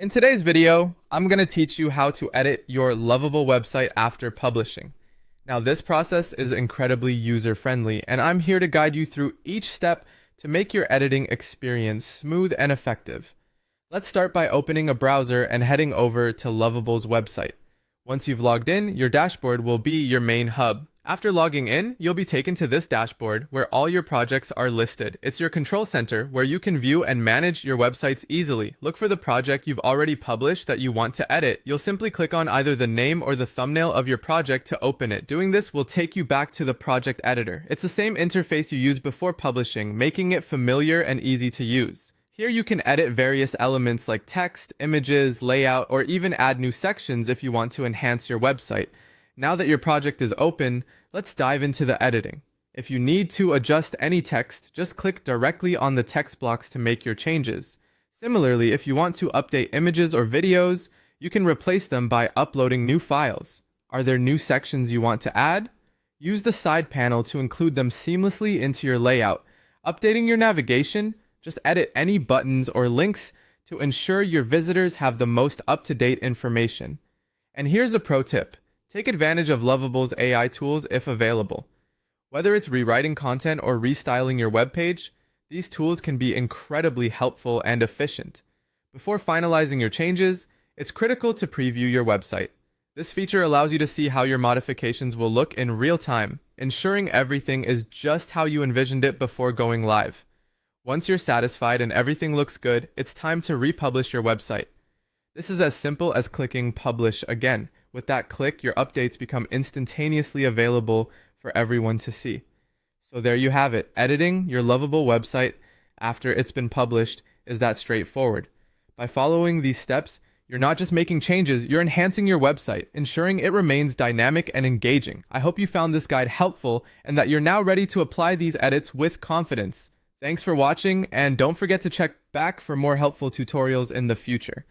In today's video, I'm going to teach you how to edit your Lovable website after publishing. Now, this process is incredibly user-friendly, and I'm here to guide you through each step to make your editing experience smooth and effective. Let's start by opening a browser and heading over to Lovable's website. Once you've logged in, your dashboard will be your main hub. After logging in, you'll be taken to this dashboard where all your projects are listed. It's your control center where you can view and manage your websites easily. Look for the project you've already published that you want to edit. You'll simply click on either the name or the thumbnail of your project to open it. Doing this will take you back to the project editor. It's the same interface you used before publishing, making it familiar and easy to use. Here you can edit various elements like text, images, layout, or even add new sections if you want to enhance your website. Now that your project is open, let's dive into the editing. If you need to adjust any text, just click directly on the text blocks to make your changes. Similarly, if you want to update images or videos, you can replace them by uploading new files. Are there new sections you want to add? Use the side panel to include them seamlessly into your layout. Updating your navigation, just edit any buttons or links to ensure your visitors have the most up-to-date information. And here's a pro tip. Take advantage of Lovable's AI tools if available. Whether it's rewriting content or restyling your web page, these tools can be incredibly helpful and efficient. Before finalizing your changes, it's critical to preview your website. This feature allows you to see how your modifications will look in real time, ensuring everything is just how you envisioned it before going live. Once you're satisfied and everything looks good, it's time to republish your website. This is as simple as clicking Publish again. With that click, your updates become instantaneously available for everyone to see. So there you have it. Editing your Lovable website after it's been published is that straightforward. By following these steps, you're not just making changes, you're enhancing your website, ensuring it remains dynamic and engaging. I hope you found this guide helpful and that you're now ready to apply these edits with confidence. Thanks for watching, and don't forget to check back for more helpful tutorials in the future.